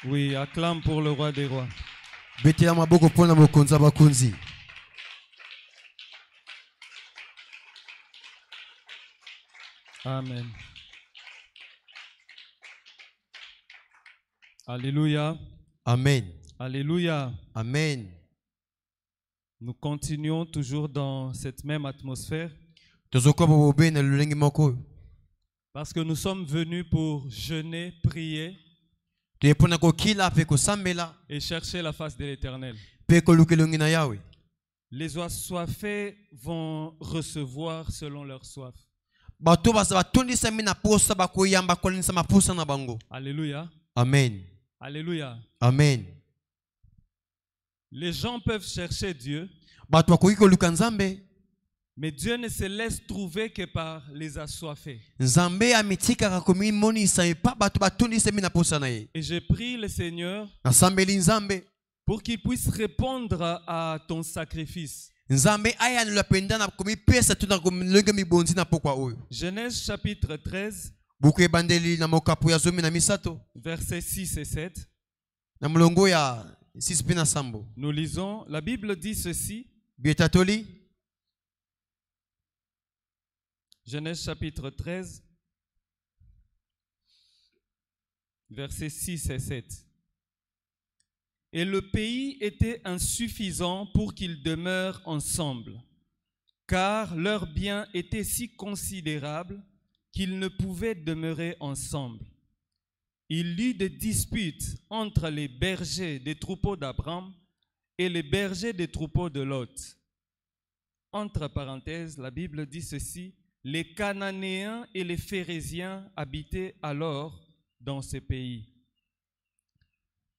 Oui, acclame pour le roi des rois. Betela maboko pona mokonzi ya bakonzi. Amen. Alléluia. Amen. Alléluia. Amen. Nous continuons toujours dans cette même atmosphère Tozokoba bobe na lulenge moko. parce que nous sommes venus pour jeûner, prier Tuyepona ko kila pe ko sambela et chercher la face de l'Éternel. pe ko lukelongi na Yahweh. Les assoiffés vont recevoir selon leur soif. Bato basa batondisa mina posa bakoyamba kolinisa maposa na bango. Alléluia. Amen. Alléluia. Amen. Les gens peuvent chercher Dieu, Bato bakoki koluka Nzambe. mais Dieu ne se laisse trouver que par les assoiffés. Nzambe amitikaka komi monisa epa bato batondisa mina posa na ye. Et je prie le Seigneur Nasambeli Nzambe. pour qu'il puisse répondre à ton sacrifice. Nzambe aya nula pendana komi pesa tuna komlenge mibonzi na pokwa oyo. Genèse chapitre 13, Buku ebandeli na mokapu ya zomi na misato. versets 6 et 7. Na mulongo ya 6 pe na sambo. Nous lisons, la Bible dit ceci, Bietatoli. Genèse chapitre 13, versets 6 et 7. Et le pays était insuffisant pour qu'ils demeurent ensemble, car leurs biens étaient si considérables qu'ils ne pouvaient demeurer ensemble. Il y eut des disputes entre les bergers des troupeaux d'Abraham et les bergers des troupeaux de Lot. Entre parenthèses, la Bible dit ceci, les Cananéens et les Phérésiens habitaient alors dans ce pays.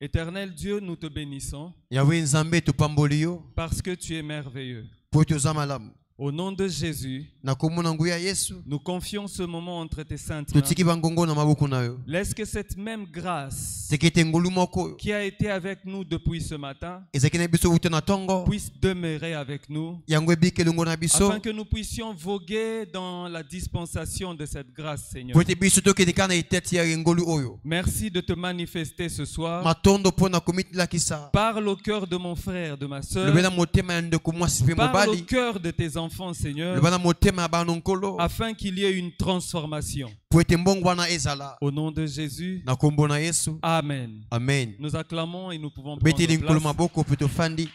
Éternel Dieu, nous te bénissons Yahweh Nzambe tupamboli yo. parce que tu es merveilleux. Po toza malamu. Au nom de Jésus, Na komona nguya Yesu. nous confions ce moment entre tes saintes mains. Totiki bangongo na maboko na yo. Laisse que cette même grâce Tekete ngolu moko. qui a été avec nous depuis ce matin Ezaki na biso uta na tongo. puisse demeurer avec nous Yango ebike lungo na biso. afin que nous puissions voguer dans la dispensation de cette grâce, Seigneur. Po te biso tokete kana iteti ya ngolu oyo. Merci de te manifester ce soir. Matondo pona komitila kisa. Parle au cœur de mon frère, de ma sœur. Lobela motema ya ndeko mwasi pe Parle au mobali. cœur de tes enfants, Seigneur, Lobela motema ya banonkolo. afin qu'il y ait une transformation. Po ete mbongo wana ezala. Au nom de Jésus, Na kombo na Yesu. Amen. Amen. Nous acclamons et nous pouvons Beteli prendre nkolo place. maboko pe tofandi.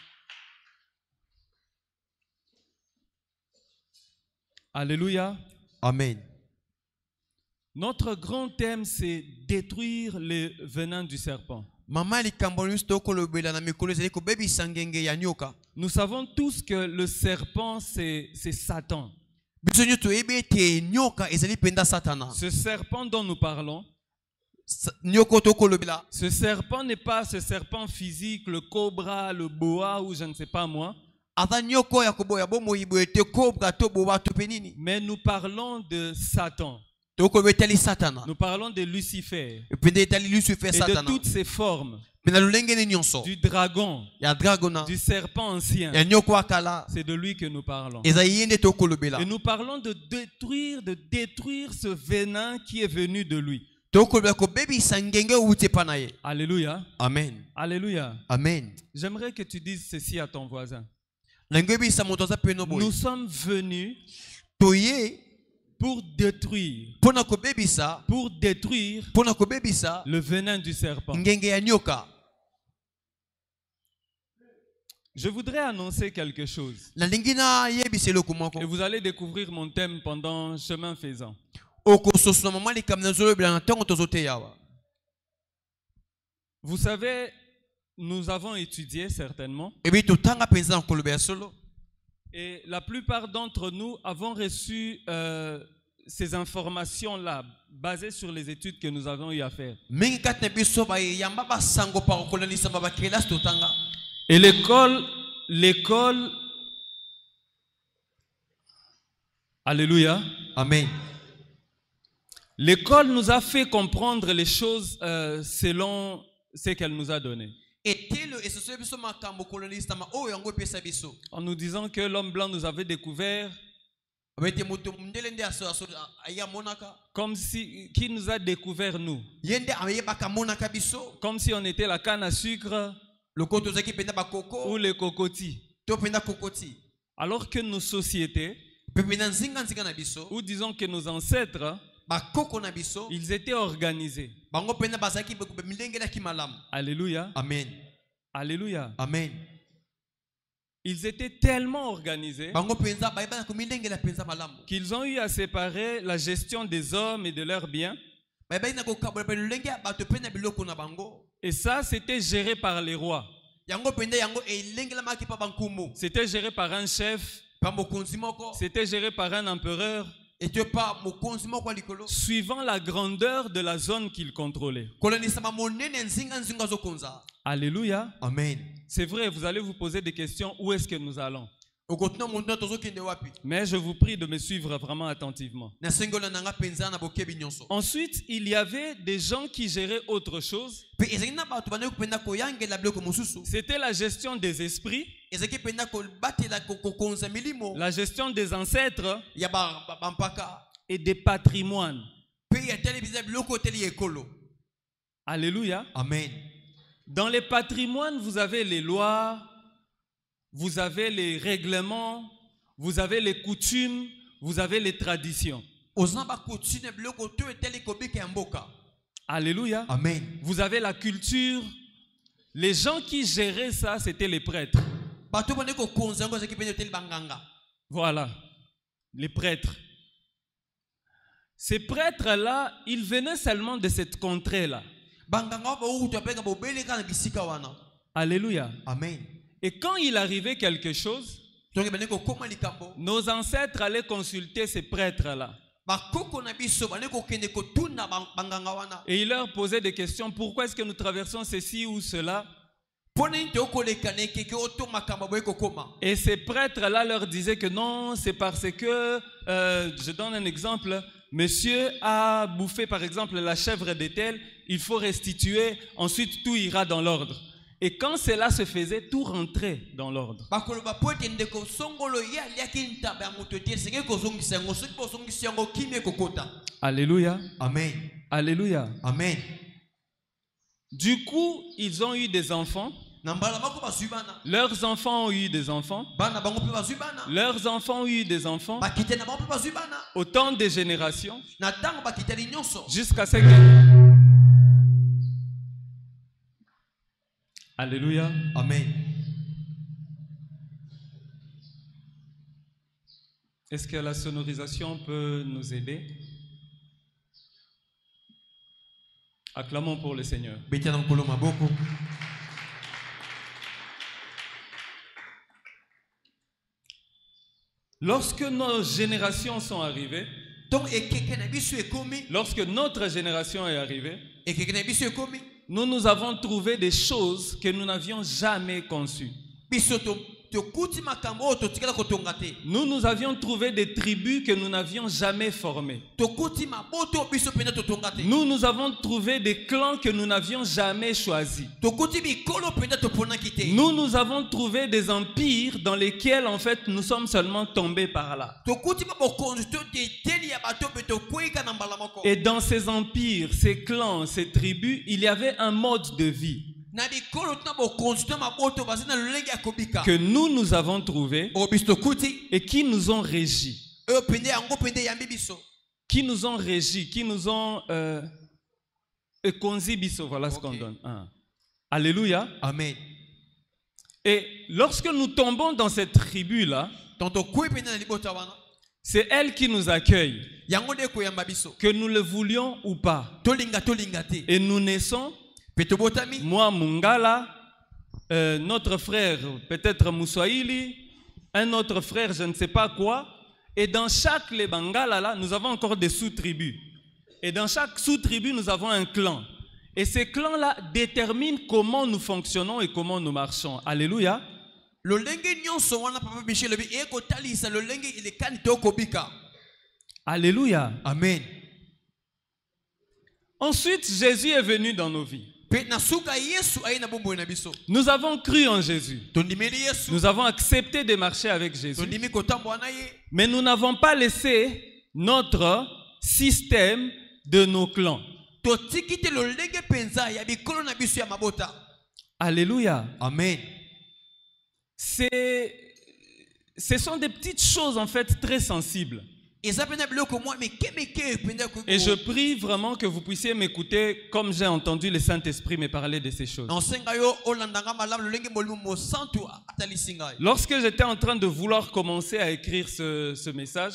Alléluia. Amen. Notre grand thème, c'est détruire le venin du serpent. Mama likambo nyonso tokolobela na mikolo ezali kobebisa ngenge ya nyoka. Nous savons tous que le serpent, c'est Satan. Biso nyonso toyebi ete nyoka ezali penda satana. Ce serpent dont nous parlons, Nyoko tokolobela. ce serpent n'est pas ce serpent physique, le cobra, le boa ou je ne sais pas moi. Ata nyoko ya koboya bomoi boye te kobra to boba to penini. Mais nous parlons de Satan. Tokolobetali satana. Nous parlons de Lucifer Pende etali Lucifer et de satana. toutes ses formes. Pena lulenge ni nyonso. Du dragon, Ya dragona. du serpent ancien. Ya nyoko akala. C'est de lui que nous parlons. Ezali yende tokolobela. Et nous parlons de détruire ce venin qui est venu de lui. Tokolobela ko bebisa ngenge ute panaye. Alléluia. Amen. Alléluia. Amen. J'aimerais que tu dises ceci à ton voisin. Nangebisa moto za peno boy. Nous sommes venus Toye pour détruire pona ko bebisa. Pona ko bebisa le venin du serpent. Ngenge ya nyoka. Je voudrais annoncer quelque chose. Na lingina yebise loko moko. Et vous allez découvrir mon thème pendant chemin faisant. Okososo mama likamna zolobela na tongo tozote yawa. Vous savez, nous avons étudié certainement. Ebi totanga penza kolobela solo. Et la plupart d'entre nous avons reçu ces informations-là basées sur les études que nous avons eu à faire. Mingi katne biso ba yamba ba sango pa kolonisa ba kelas totanga. Et l'école, alléluia. Amen. L'école nous a fait comprendre les choses selon ce qu'elle nous a donné. En nous disant que l'homme blanc nous avait découvert Comme si, qui nous a découvert nous. Comme si on était la canne à sucre ou les cocotis. Alors que nos sociétés, ou disons que nos ancêtres, ils étaient organisés. Alléluia. Amen. Alléluia. Amen. Ils étaient tellement organisés qu'ils ont eu à séparer la gestion des hommes et de leurs biens. Et ça, c'était géré par les rois. C'était géré par un chef. C'était géré par un empereur. Suivant la grandeur de la zone qu'il contrôlait. Alléluia. Amen. C'est vrai, vous allez vous poser des questions. Où est-ce que nous allons? Mais je vous prie de me suivre vraiment attentivement. Ensuite, il y avait des gens qui géraient autre chose. C'était la gestion des esprits, la gestion des ancêtres et des patrimoines. Alléluia. Amen. Dans les patrimoines, vous avez les lois, vous avez les règlements, vous avez les coutumes, vous avez les traditions. Alléluia. Amen. Vous avez la culture. Les gens qui géraient ça, c'était les prêtres. Voilà, les prêtres. Ces prêtres-là, ils venaient seulement de cette contrée-là. Alléluia. Amen. Et quand il arrivait quelque chose, nos ancêtres allaient consulter ces prêtres-là. Et ils leur posaient des questions. Pourquoi est-ce que nous traversons ceci ou cela? Et ces prêtres-là leur disaient que non, c'est parce que, je donne un exemple, monsieur a bouffé par exemple la chèvre de tel, il faut restituer, ensuite tout ira dans l'ordre. Et quand cela se faisait, tout rentrait dans l'ordre. Alléluia. Amen. Alléluia. Amen. Du coup, ils ont eu des enfants. Leurs enfants ont eu des enfants. Leurs enfants ont eu des enfants. Autant de générations. Jusqu'à ce que... Alléluia. Amen. Est-ce que la sonorisation peut nous aider? Acclamons pour le Seigneur. Lorsque nos générations sont arrivées, lorsque notre génération est arrivée, nous avons trouvé des choses que nous n'avions jamais conçues. Nous avions trouvé des tribus que nous n'avions jamais formées. Nous avons trouvé des clans que nous n'avions jamais choisis. Nous avons trouvé des empires dans lesquels en fait nous sommes seulement tombés par là. Et dans ces empires, ces clans, ces tribus, il y avait un mode de vie que nous avons trouvé et qui nous ont régis. Qui nous ont régis, qui nous ont voilà ce qu'on donne. Alléluia. Amen. Et lorsque nous tombons dans cette tribu-là, c'est elle qui nous accueille, que nous le voulions ou pas. Et nous naissons. Moi, Mungala, notre frère, peut-être Moussaïli, un autre frère, je ne sais pas quoi. Et dans chaque les Bangala, là, nous avons encore des sous-tribus. Et dans chaque sous-tribu, nous avons un clan. Et ces clans-là déterminent comment nous fonctionnons et comment nous marchons. Alléluia. Alléluia. Amen. Ensuite, Jésus est venu dans nos vies. Nous avons cru en Jésus. Nous avons accepté de marcher avec Jésus. Mais nous n'avons pas laissé notre système de nos clans. Alléluia. Amen. Ce sont des petites choses en fait très sensibles. Et je prie vraiment que vous puissiez m'écouter comme j'ai entendu le Saint-Esprit me parler de ces choses. Lorsque j'étais en train de vouloir commencer à écrire ce message,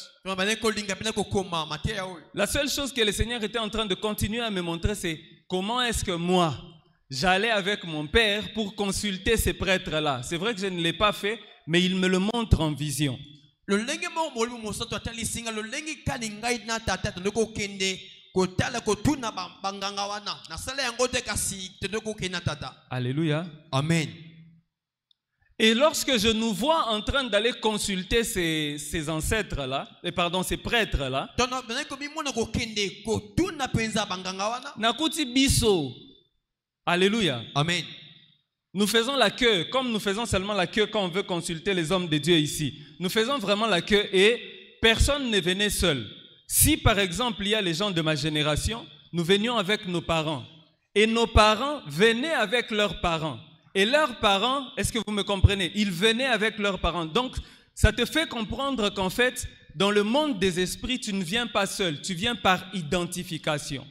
la seule chose que le Seigneur était en train de continuer à me montrer, c'est comment est-ce que moi, j'allais avec mon père pour consulter ces prêtres-là. C'est vrai que je ne l'ai pas fait, mais il me le montre en vision. Alléluia. Amen. Et lorsque je nous vois en train d'aller consulter ces ancêtres-là, pardon, ces prêtres-là, nakuti biso. Alléluia. Amen. Nous faisons la queue, comme nous faisons seulement la queue quand on veut consulter les hommes de Dieu ici. Nous faisons vraiment la queue et personne ne venait seul. Si par exemple il y a les gens de ma génération, nous venions avec nos parents. Et nos parents venaient avec leurs parents. Et leurs parents, est-ce que vous me comprenez? Ils venaient avec leurs parents. Donc ça te fait comprendre qu'en fait, dans le monde des esprits, tu ne viens pas seul, tu viens par identification.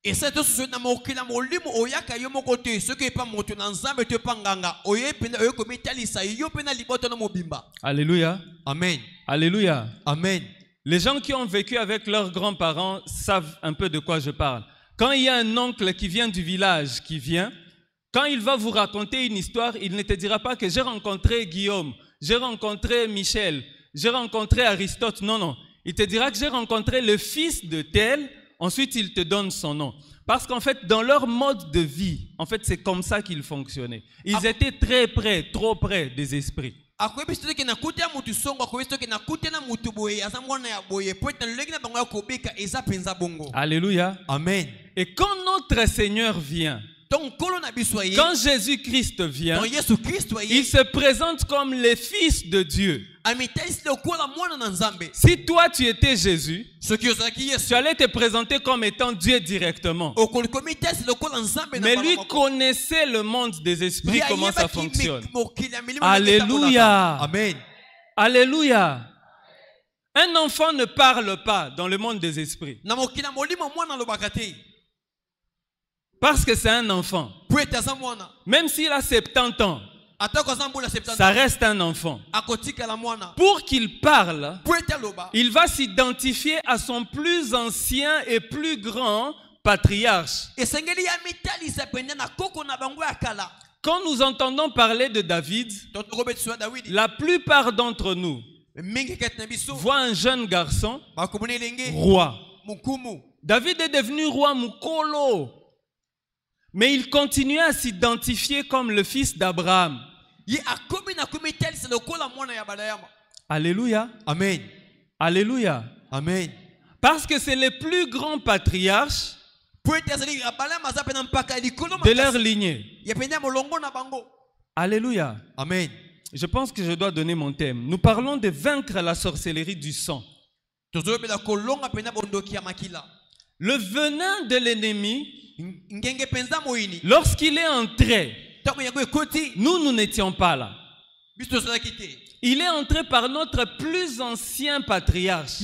Et c'est tout ce Alléluia. Amen. Alléluia. Amen. Les gens qui ont vécu avec leurs grands-parents savent un peu de quoi je parle. Quand il y a un oncle qui vient du village, quand il va vous raconter une histoire, il ne te dira pas que j'ai rencontré Guillaume, j'ai rencontré Michel, j'ai rencontré Aristote. Non, non. Il te dira que j'ai rencontré le fils de tel. Ensuite, il te donne son nom. Parce qu'en fait, dans leur mode de vie, en fait, c'est comme ça qu'ils fonctionnaient. Ils étaient très près, trop près des esprits. Alléluia. Amen. Et quand notre Seigneur vient, quand Jésus-Christ vient, il se présente comme le Fils de Dieu. Si toi tu étais Jésus, tu allais te présenter comme étant Dieu directement. Mais lui connaissait le monde des esprits, comment ça fonctionne. Alléluia. Amen. Alléluia. Un enfant ne parle pas dans le monde des esprits. Parce que c'est un enfant. Même s'il a 70 ans, ça reste un enfant. Pour qu'il parle, il va s'identifier à son plus ancien et plus grand patriarche. Quand nous entendons parler de David, la plupart d'entre nous voient un jeune garçon roi. David est devenu roi Mukolo. Mais il continuait à s'identifier comme le fils d'Abraham. Alléluia. Amen. Alléluia. Amen. Parce que c'est le plus grand patriarche de leur lignée. Alléluia. Amen. Je pense que je dois donner mon thème. Nous parlons de vaincre la sorcellerie du sang. Le venin de l'ennemi, lorsqu'il est entré, nous n'étions pas là. Il est entré par notre plus ancien patriarche.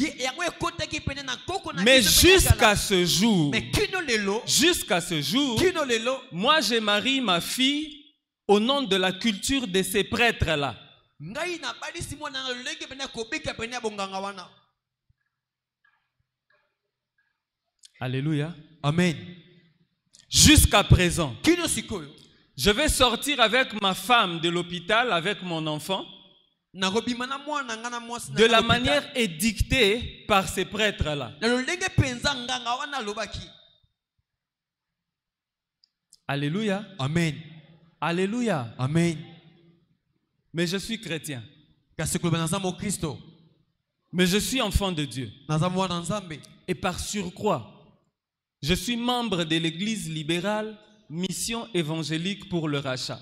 Mais jusqu'à ce jour, moi je marie ma fille au nom de la culture de ces prêtres-là. Alléluia. Amen. Jusqu'à présent, je vais sortir avec ma femme de l'hôpital, avec mon enfant, de la manière édictée par ces prêtres-là. Alléluia. Amen. Alléluia. Amen. Mais je suis chrétien. Mais je suis enfant de Dieu. Et par surcroît, je suis membre de l'église libérale Mission évangélique pour le rachat.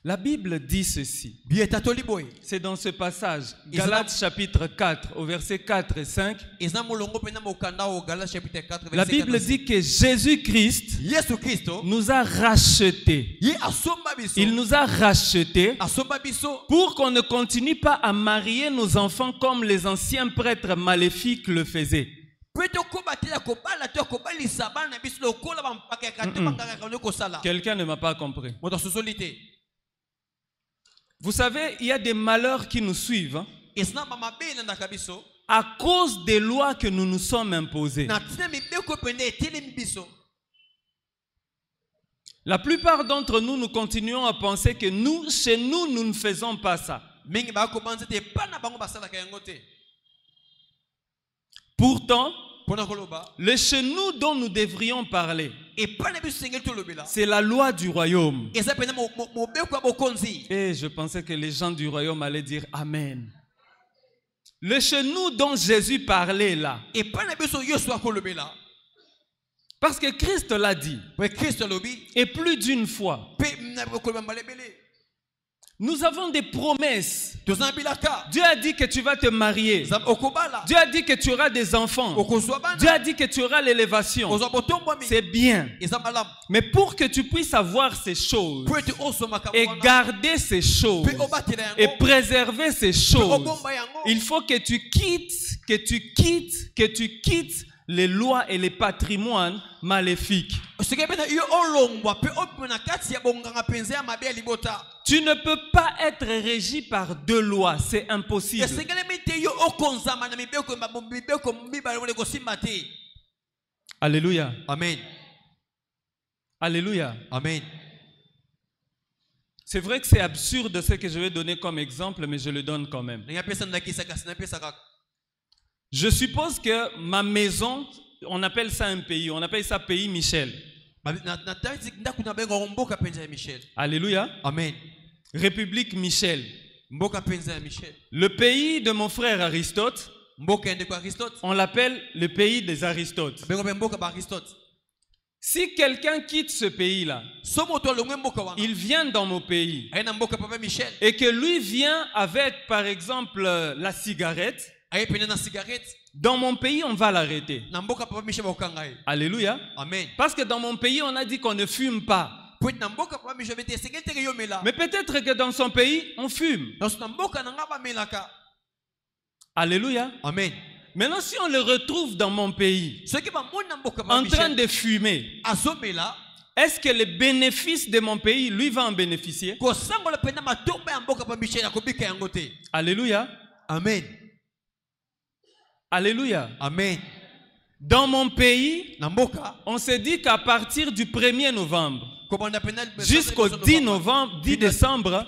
La Bible dit ceci. Bien tatoli boy. C'est dans ce passage, Galates chapitre 4, au verset 4 et 5. La Bible dit que Jésus-Christ nous a rachetés. Il nous a rachetés pour qu'on ne continue pas à marier nos enfants comme les anciens prêtres maléfiques le faisaient. Quelqu'un ne m'a pas compris. Vous savez, il y a des malheurs qui nous suivent hein, à cause des lois que nous nous sommes imposées. La plupart d'entre nous, nous continuons à penser que nous, chez nous, nous ne faisons pas ça. Pourtant, le chez nous dont nous devrions parler, c'est la loi du royaume. Et je pensais que les gens du royaume allaient dire Amen. Le chez nous dont Jésus parlait là. Parce que Christ l'a dit. Et plus d'une fois. Nous avons des promesses. Dieu a dit que tu vas te marier. Dieu a dit que tu auras des enfants. Dieu a dit que tu auras l'élévation. C'est bien. Mais pour que tu puisses avoir ces choses et garder ces choses et préserver ces choses, il faut que tu quittes les lois et les patrimoines maléfiques. Tu ne peux pas être régi par deux lois, c'est impossible. Alléluia. Amen. Alléluia. Amen. C'est vrai que c'est absurde ce que je vais donner comme exemple, mais je le donne quand même. Je suppose que ma maison, on appelle ça un pays, on appelle ça pays Michel. Alléluia. Amen. République Michel. Le pays de mon frère Aristote, on l'appelle le pays des Aristotes. Si quelqu'un quitte ce pays-là, il vient dans mon pays, et que lui vient avec, par exemple, la cigarette, dans mon pays, on va l'arrêter. Alléluia. Amen. Parce que dans mon pays, on a dit qu'on ne fume pas. Mais peut-être que dans son pays, on fume. Alléluia. Amen. Maintenant, si on le retrouve dans mon pays, en train de fumer, est-ce que les bénéfices de mon pays, lui, va en bénéficier? Alléluia. Amen. Alléluia. Amen. Dans mon pays, on s'est dit qu'à partir du 1er novembre jusqu'au 10 décembre,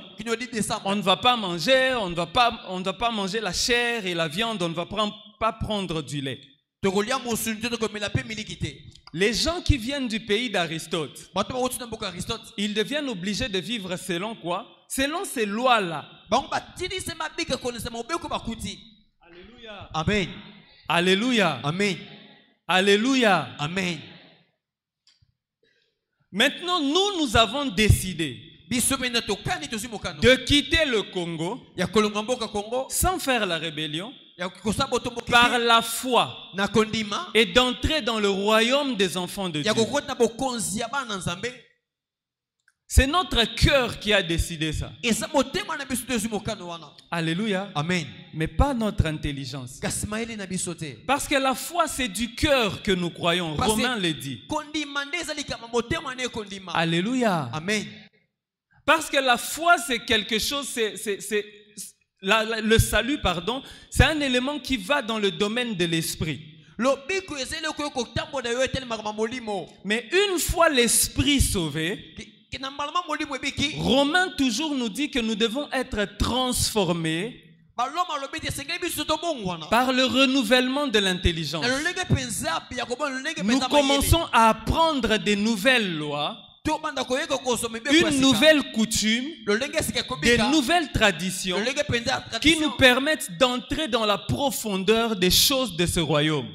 on ne va pas manger, on ne va pas manger la chair et la viande, on ne va pas prendre du lait. Les gens qui viennent du pays d'Aristote, ils deviennent obligés de vivre selon quoi? Selon ces lois-là. Alléluia. Amen. Alléluia. Amen. Alléluia. Amen. Maintenant, nous avons décidé de quitter le Congo sans faire la rébellion, par la foi, et d'entrer dans le royaume des enfants de Dieu. C'est notre cœur qui a décidé ça. Alléluia. Amen. Mais pas notre intelligence. Parce que la foi, c'est du cœur que nous croyons. Romain le dit. Alléluia. Amen. Parce que la foi, c'est quelque chose, le salut, pardon, c'est un élément qui va dans le domaine de l'esprit. Mais une fois l'esprit sauvé, Romain toujours nous dit que nous devons être transformés par le renouvellement de l'intelligence. Nous commençons à apprendre des nouvelles lois, une nouvelle coutume, des nouvelles traditions qui nous permettent d'entrer dans la profondeur des choses de ce royaume.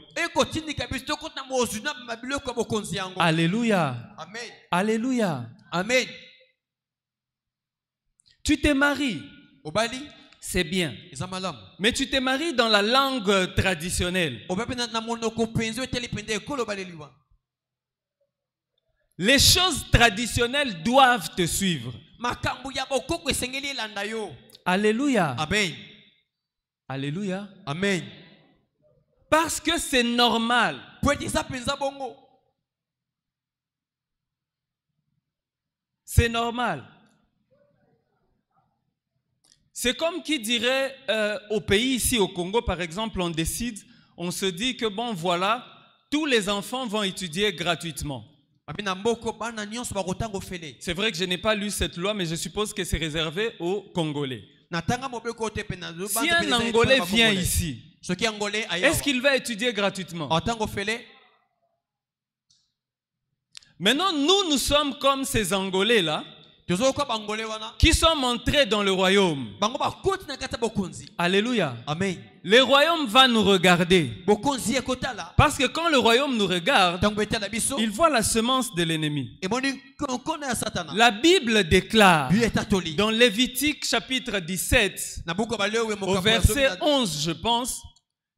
Alléluia. Amen. Alléluia. Amen. Tu te maries, Obali, c'est bien. Zamalam. Mais tu te maries dans la langue traditionnelle. Les choses traditionnelles doivent te suivre. Alléluia. Amen. Alléluia. Amen. Parce que c'est normal. C'est normal. C'est comme qui dirait au pays ici au Congo par exemple, on décide, on se dit que bon voilà, tous les enfants vont étudier gratuitement. C'est vrai que je n'ai pas lu cette loi, mais je suppose que c'est réservé aux Congolais. Si un Angolais vient ici, est-ce qu'il va étudier gratuitement? Maintenant, nous sommes comme ces Angolais-là qui sont entrés dans le royaume. Alléluia. Amen. Le royaume va nous regarder. Parce que quand le royaume nous regarde, il voit la semence de l'ennemi. La Bible déclare dans Lévitique chapitre 17, au verset 11, je pense,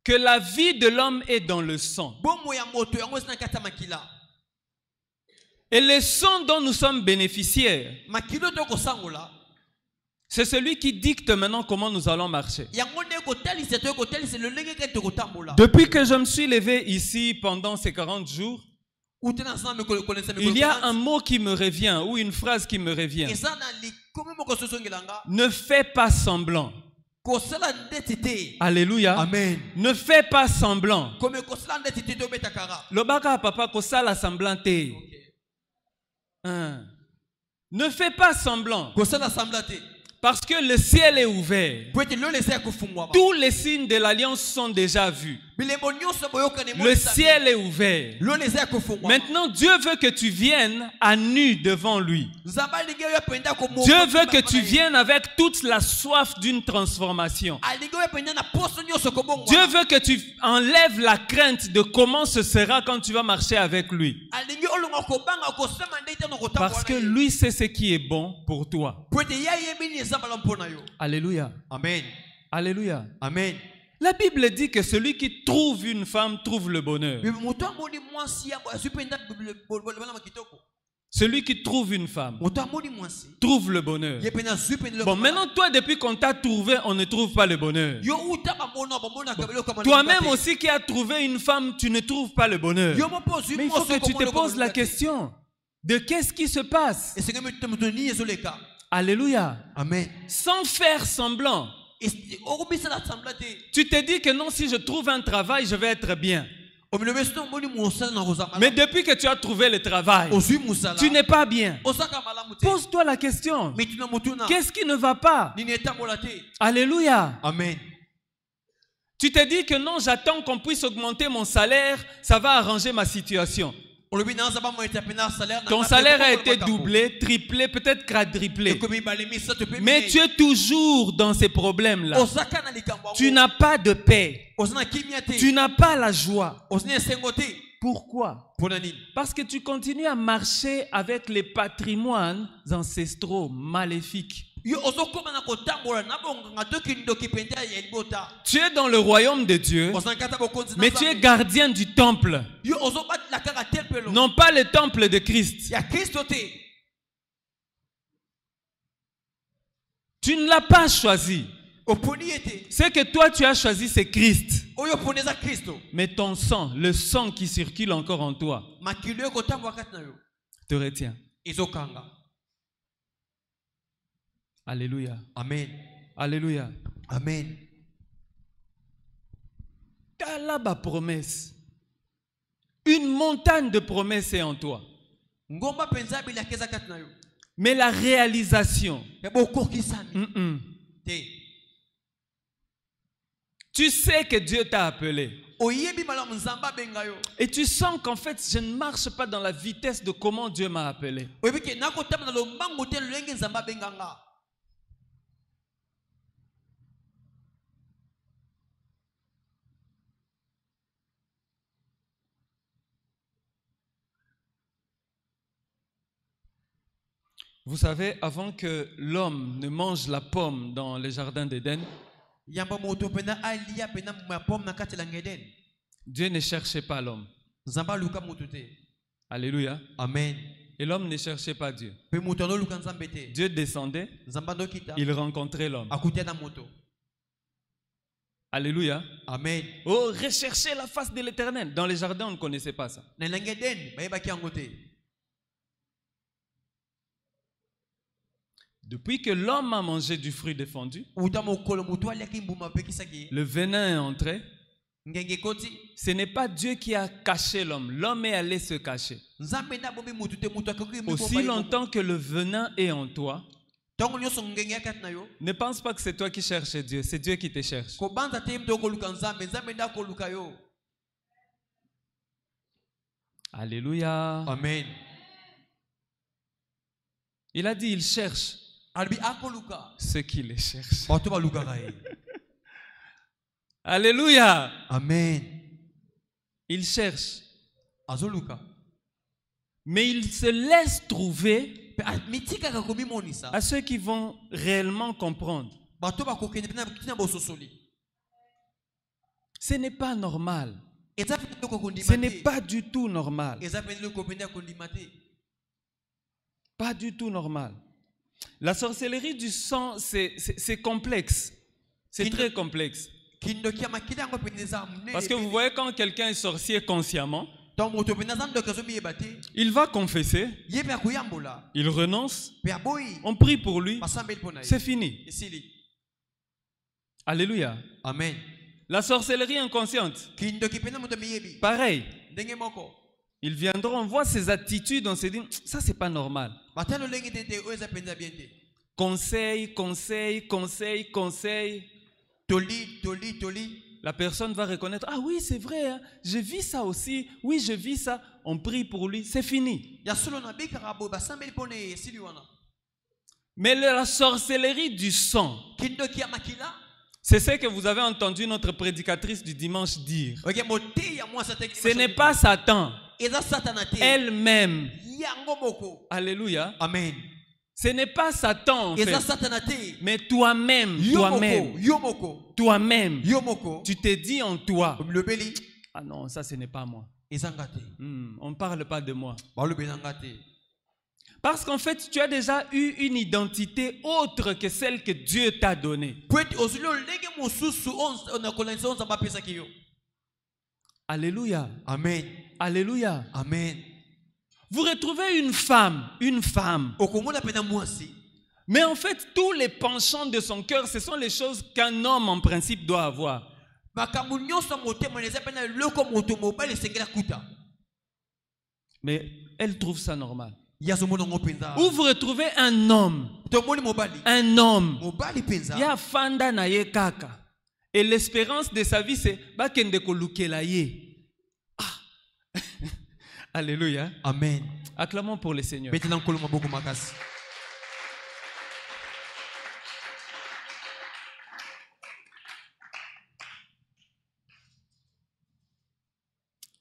que la vie de l'homme est dans le sang. Et le sang dont nous sommes bénéficiaires, c'est celui qui dicte maintenant comment nous allons marcher. Depuis que je me suis levé ici pendant ces 40 jours, il y a un mot qui me revient ou une phrase qui me revient. Ne fais pas semblant. Alléluia. Amen. Ne fais pas semblant. Lobaka papa kosala semblant te. Ne fais pas semblant. Parce que le ciel est ouvert. Tous les signes de l'alliance sont déjà vus. Le ciel est ouvert. Maintenant, Dieu veut que tu viennes à nu devant lui. Dieu veut que tu viennes avec toute la soif d'une transformation. Dieu veut que tu enlèves la crainte de comment ce sera quand tu vas marcher avec lui. Parce que lui sait ce qui est bon pour toi. Alléluia. Amen. Alléluia. Amen. La Bible dit que celui qui trouve une femme trouve le bonheur. Celui qui trouve une femme trouve le bonheur. Bon, maintenant, toi, depuis qu'on t'a trouvé, on ne trouve pas le bonheur. Toi-même aussi qui as trouvé une femme, tu ne trouves pas le bonheur. Mais il faut que tu te poses la question de qu'est-ce qui se passe. Alléluia. Amen. Sans faire semblant. Tu te dis que non, si je trouve un travail, je vais être bien. Mais depuis que tu as trouvé le travail, tu n'es pas bien. Pose-toi la question. Qu'est-ce qui ne va pas? Alléluia. Amen. Tu te dis que non, j'attends qu'on puisse augmenter mon salaire, ça va arranger ma situation. Ton salaire a été doublé, triplé, peut-être quadruplé. Mais tu es toujours dans ces problèmes-là. Tu n'as pas de paix. Tu n'as pas la joie. Pourquoi? Parce que tu continues à marcher avec les patrimoines ancestraux maléfiques. Tu es dans le royaume de Dieu, mais tu es gardien du temple. Non pas le temple de Christ. Tu ne l'as pas choisi. Ce que toi tu as choisi, c'est Christ. Mais ton sang, le sang qui circule encore en toi, te retient. Alléluia. Amen. Alléluia. Amen. Tu as là-bas promesse. Une montagne de promesses est en toi. Mais la réalisation, tu sais que Dieu t'a appelé. Et tu sens qu'en fait, je ne marche pas dans la vitesse de comment Dieu m'a appelé. Vous savez, avant que l'homme ne mange la pomme dans le jardin d'Éden, Yamba moto pena alia pena mapom na kati la ngeden. Dieu ne cherchait pas l'homme. Nzamba luka moto te. Alléluia. Amen. Et l'homme ne cherchait pas Dieu. Pe moto no luka nzambe te. Dieu descendait, Nzamba no kita. il rencontrait l'homme. Akutia na moto. Alléluia. Amen. Oh, rechercher la face de l'Éternel. Dans les jardins, on ne connaissait pas ça. Na ngeden bayeba ki angote. Depuis que l'homme a mangé du fruit défendu, le venin est entré. Ce n'est pas Dieu qui a caché l'homme. L'homme est allé se cacher. Aussi longtemps que le venin est en toi, ne pense pas que c'est toi qui cherches Dieu. C'est Dieu qui te cherche. Alléluia. Amen. Il a dit, il cherche ceux qui les cherchent. Alléluia. Amen. Il cherche. Mais il se laisse trouver à ceux qui vont réellement comprendre. Ce n'est pas normal. Ce n'est pas du tout normal. Pas du tout normal. La sorcellerie du sang, c'est complexe. C'est très complexe. Parce que vous voyez, quand quelqu'un est sorcier consciemment, il va confesser, il renonce, on prie pour lui, c'est fini. Alléluia. Amen. La sorcellerie inconsciente, pareil. Ils viendront, on voit ses attitudes, on se dit, ça c'est pas normal. Conseil, conseil, conseil, conseil. La personne va reconnaître, ah oui c'est vrai, hein, je vis ça aussi, oui je vis ça, on prie pour lui, c'est fini. Mais la sorcellerie du sang, c'est ce que vous avez entendu notre prédicatrice du dimanche dire. Ce n'est pas Satan elle-même. Alléluia. Amen. Ce n'est pas Satan en fait, mais toi-même, toi-même, tu te dis en toi, ah non, ça ce n'est pas moi. On ne parle pas de moi. Parce qu'en fait, tu as déjà eu une identité autre que celle que Dieu t'a donnée. Alléluia. Amen. Alléluia. Amen. Vous retrouvez une femme. Mais en fait, tous les penchants de son cœur, ce sont les choses qu'un homme en principe doit avoir. Mais elle trouve ça normal. Ou vous retrouvez un homme. Un homme. Il y a fanda na ye kaka. Et l'espérance de sa vie, c'est bakende kolukela ye. Ah. Alléluia. Amen. Acclamons pour le Seigneur.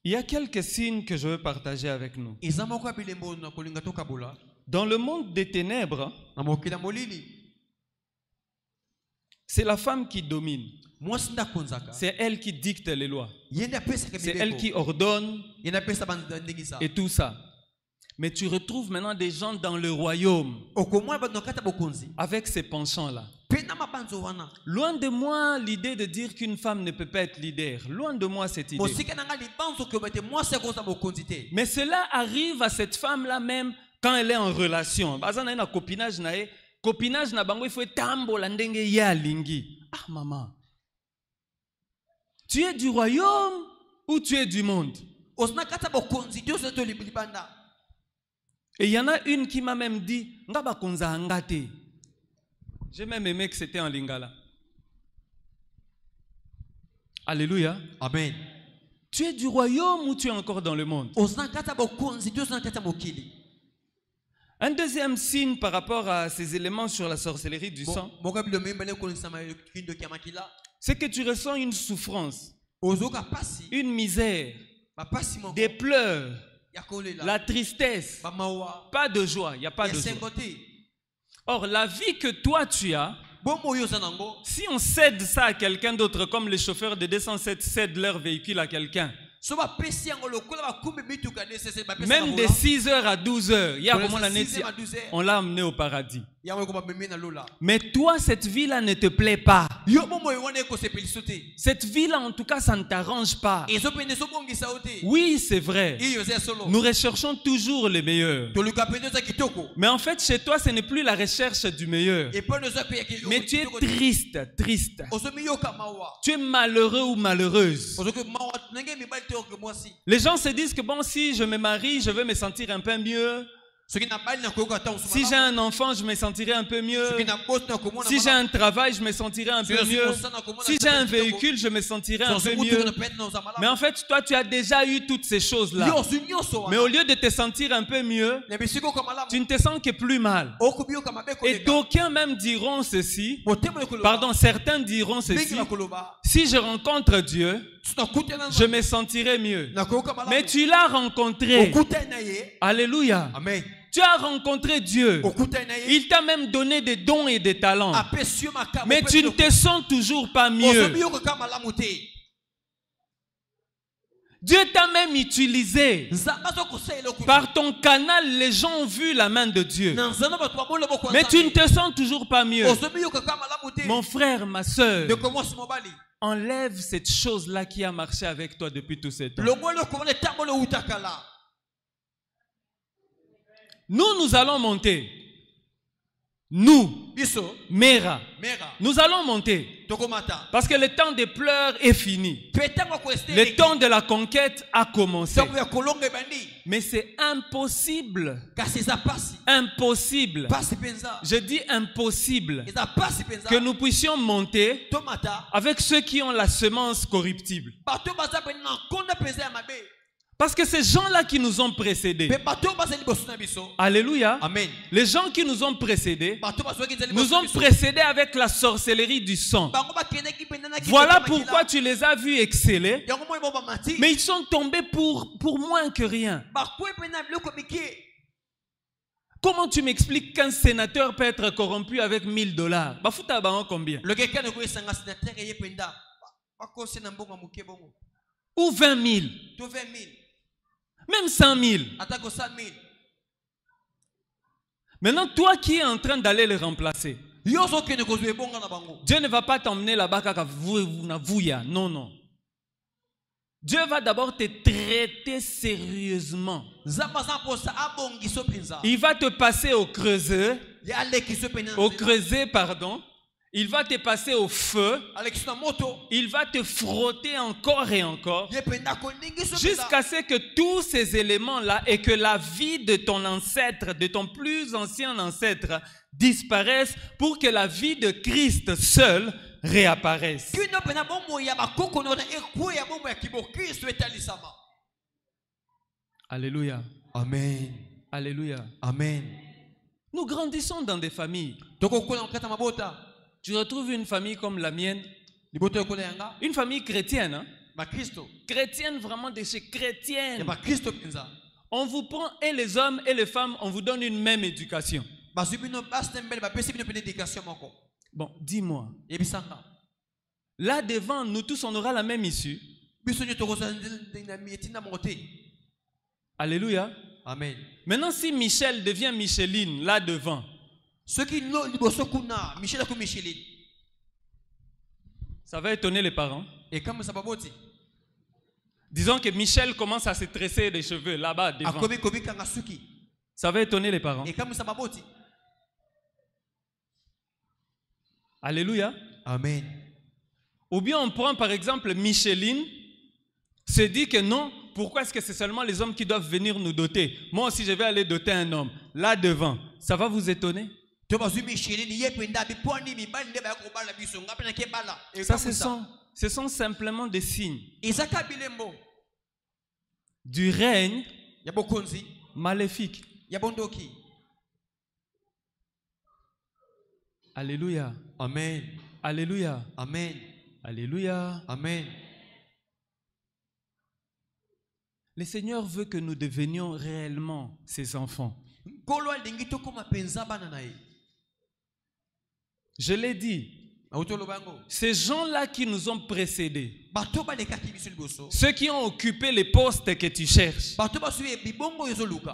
Il y a quelques signes que je veux partager avec nous. Dans le monde des ténèbres, c'est la femme qui domine. C'est elle qui dicte les lois. C'est elle qui ordonne et tout ça. Mais tu retrouves maintenant des gens dans le royaume avec ces penchants-là. Loin de moi l'idée de dire qu'une femme ne peut pas être leader. Loin de moi cette idée. Mais cela arrive à cette femme-là même quand elle est en relation. Copinage na bango il faut tambola ndenge ya lingi. Ah maman. Tu es du royaume ou tu es du monde? Et il y en a une qui m'a même dit, j'ai même aimé que c'était en lingala. Alléluia. Amen. Tu es du royaume ou tu es encore dans le monde? Un deuxième signe par rapport à ces éléments sur la sorcellerie du sang, c'est que tu ressens une souffrance, une misère, des pleurs, la tristesse, pas de joie, il n'y a pas de joie. Or, la vie que toi tu as, Bombo yo zanango. si on cède ça à quelqu'un d'autre, comme les chauffeurs de 207 cèdent leur véhicule à quelqu'un, So ba pesi yango lokola ba kumbi mituka DCC ba pesi. même de 6h à 12h, il y a Pour comment la les neti, 6e à 12e. on l'a amené au paradis. Yango ko ba memi na lola. Mais toi, cette vie-là ne te plaît pas. Yo bombo yo wane ko sepeliso te. Cette vie-là, en tout cas, ça ne t'arrange pas. Ezo pende so bongisa o te. Oui, c'est vrai. Iyo ze solo. Nous recherchons toujours le meilleur. To luka pende za kitoko. Mais en fait, chez toi, ce n'est plus la recherche du meilleur. Et pas nous a payé ki. Mais tu es triste, triste. Ozo mi yo kamawa. Tu es malheureux ou malheureuse. Ozo ko mawa nenge mi bal te o que moi si. Les gens se disent que bon, si je me marie, je vais me sentir un peu mieux. Si j'ai un enfant, je me sentirai un peu mieux. Si j'ai un travail, je me sentirai un peu mieux. Si j'ai un véhicule, je me sentirai un peu mieux. Mais en fait, toi, tu as déjà eu toutes ces choses-là. Mais au lieu de te sentir un peu mieux, tu ne te sens que plus mal. Et d'aucuns même diront ceci. Pardon, certains diront ceci. Si je rencontre Dieu, je me sentirai mieux. Mais tu l'as rencontré. Alléluia. Amen. Tu as rencontré Dieu. Il t'a même donné des dons et des talents. Mais tu ne te sens toujours pas mieux. Dieu t'a même utilisé. Par ton canal, les gens ont vu la main de Dieu. Mais tu ne te sens toujours pas mieux. Mon frère, ma soeur, enlève cette chose-là qui a marché avec toi depuis tout ce temps. Nous allons monter. Nous, Mera, nous allons monter. Parce que le temps des pleurs est fini. Le temps de la conquête a commencé. Mais c'est impossible. Impossible. Je dis impossible que nous puissions monter avec ceux qui ont la semence corruptible. Parce que ces gens-là qui nous ont précédés, alléluia, amen. Les gens qui nous ont précédés avec la sorcellerie du sang. Voilà pourquoi tu les as vus exceller, mais ils sont tombés pour moins que rien. Comment tu m'expliques qu'un sénateur peut être corrompu avec $1000? Bafuta bango combien? Ou 20 000? Même 100 000. Maintenant, toi qui es en train d'aller les remplacer, Dieu ne va pas t'emmener là-bas. Non, non. Dieu va d'abord te traiter sérieusement. Il va te passer au creuset. Il va te passer au feu. Il va te frotter encore et encore. Jusqu'à ce que tous ces éléments-là et que la vie de ton ancêtre, de ton plus ancien ancêtre, disparaissent pour que la vie de Christ seul réapparaisse. Alléluia. Amen. Alléluia. Amen. Nous grandissons dans des familles. Tu retrouves une famille comme la mienne, une famille chrétienne, hein? Chrétienne vraiment de chez chrétienne. On vous prend, et les hommes et les femmes, on vous donne une même éducation. Bon, dis-moi, là devant, nous tous, on aura la même issue. Alléluia. Amen. Maintenant, si Michel devient Micheline, là devant, ça va étonner les parents. Disons que Michel commence à se tresser les cheveux là-bas devant. Ça va étonner les parents. Alléluia. Amen. Ou bien on prend par exemple Micheline, se dit que non, pourquoi est-ce que c'est seulement les hommes qui doivent venir nous doter? Moi aussi je vais aller doter un homme. Là devant, ça va vous étonner? Ça, ce sont simplement des signes du règne maléfique. Alléluia. Amen. Alléluia. Amen. Alléluia. Amen. Le Seigneur veut que nous devenions réellement ses enfants. Je l'ai dit. Ces gens-là qui nous ont précédés, ceux qui ont occupé les postes que tu cherches.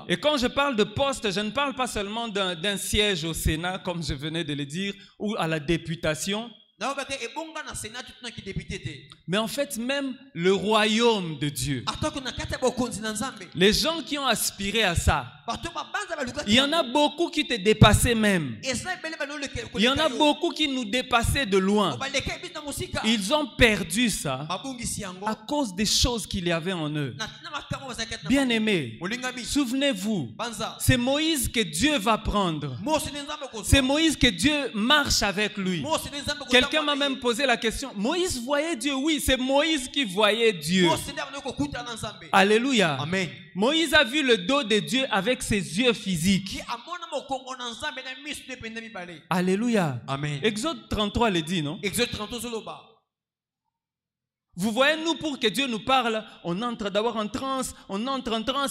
Et quand je parle de poste, je ne parle pas seulement d'un siège au Sénat, comme je venais de le dire, ou à la députation. Mais en fait, même le royaume de Dieu. Les gens qui ont aspiré à ça, il y en a beaucoup qui te dépassaient même. Il y en a beaucoup qui nous dépassaient de loin. Ils ont perdu ça à cause des choses qu'il y avait en eux. Bien-aimés, souvenez-vous, c'est Moïse que Dieu va prendre. C'est Moïse que Dieu marche avec lui. Quelqu'un m'a même posé la question, Moïse voyait Dieu? Oui, c'est Moïse qui voyait Dieu. Alléluia. Amen. Moïse a vu le dos de Dieu avec ses yeux physiques. Alléluia. Amen. Exode 33 le dit, non? Exode 33 Vous voyez, nous, pour que Dieu nous parle, on entre d'abord en transe,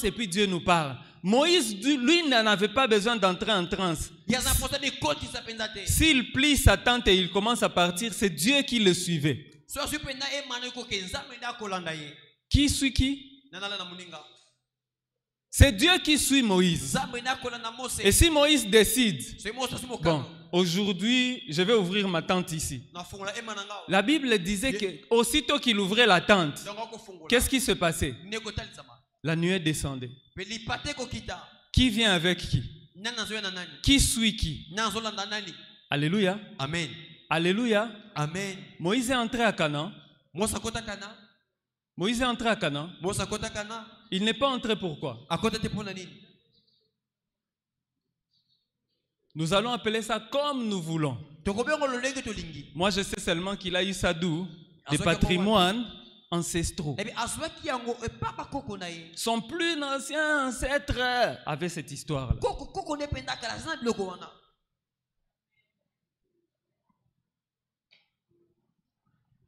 et puis Dieu nous parle. Moïse, lui, n'en avait pas besoin d'entrer en transe. S'il plie sa tente et il commence à partir, c'est Dieu qui le suivait. Qui suit qui? C'est Dieu qui suit Moïse. Et si Moïse décide, bon, aujourd'hui, je vais ouvrir ma tente ici. La Bible disait que aussitôt qu'il ouvrait la tente, qu'est-ce qui se passait? La nuée descendait. Qui vient avec qui? Qui suit qui? Alléluia. Amen. Alléluia. Amen. Moïse est entré à Canaan. Moïse est entré à Canaan. Il n'est pas entré pourquoi? Nous allons appeler ça comme nous voulons. Moi, je sais seulement qu'il a eu ça d'où? Des patrimoines ancestraux. Son plus ancien ancêtre avait cette histoire-là.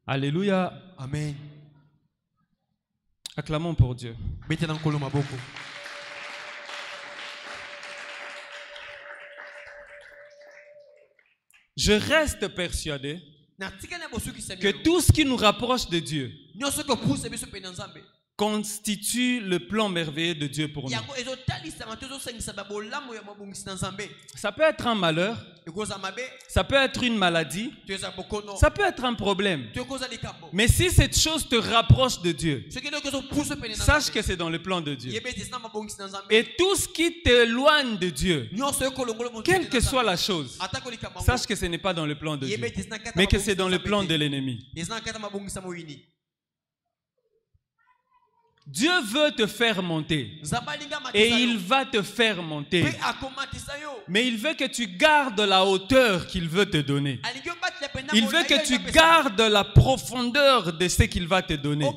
Alléluia. Amen. Acclamons pour Dieu. Je reste persuadé que tout ce qui nous rapproche de Dieu constitue le plan merveilleux de Dieu pour nous. Ça peut être un malheur, ça peut être une maladie, ça peut être un problème. Mais si cette chose te rapproche de Dieu, sache que c'est dans le plan de Dieu. Et tout ce qui t'éloigne de Dieu, quelle que soit la chose, sache que ce n'est pas dans le plan de Dieu, mais que c'est dans le plan de l'ennemi. Dieu veut te faire monter et il va te faire monter, mais il veut que tu gardes la hauteur qu'il veut te donner. Il veut que tu gardes la profondeur de ce qu'il va te donner.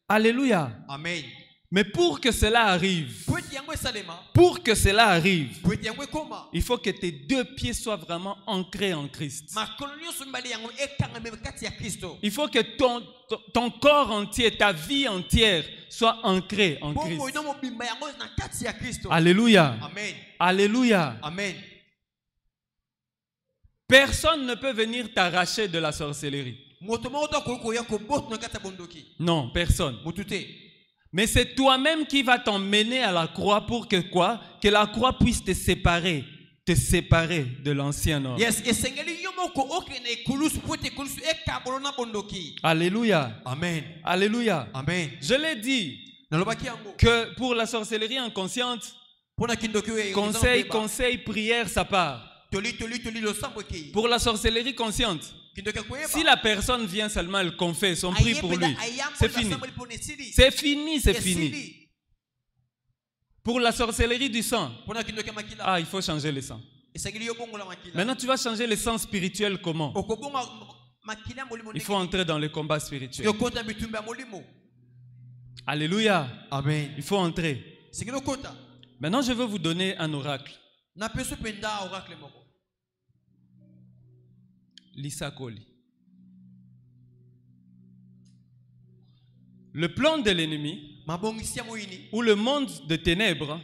Alléluia. Amen. Mais pour que cela arrive, il faut que tes deux pieds soient vraiment ancrés en Christ. Il faut que ton corps entier, ta vie entière soit ancrée en Christ. Alléluia. Amen. Alléluia. Amen. Personne ne peut venir t'arracher de la sorcellerie. Non, personne. Mais c'est toi-même qui vas t'emmener à la croix pour que quoi? Que la croix puisse te séparer de l'ancien homme. Alléluia. Amen. Alléluia. Amen. Je l'ai dit que pour la sorcellerie inconsciente, conseil, prière, ça part. Pour la sorcellerie consciente, si la personne vient seulement, elle confesse, on prie pour lui. C'est fini. C'est fini, c'est fini. Pour la sorcellerie du sang, il faut changer le sang. Maintenant, tu vas changer le sang spirituel comment? Il faut entrer dans le combat spirituel. Alléluia. Amen. Il faut entrer. Maintenant, je veux vous donner un oracle. Lisa Koli. Le plan de l'ennemi ou le monde de ténèbres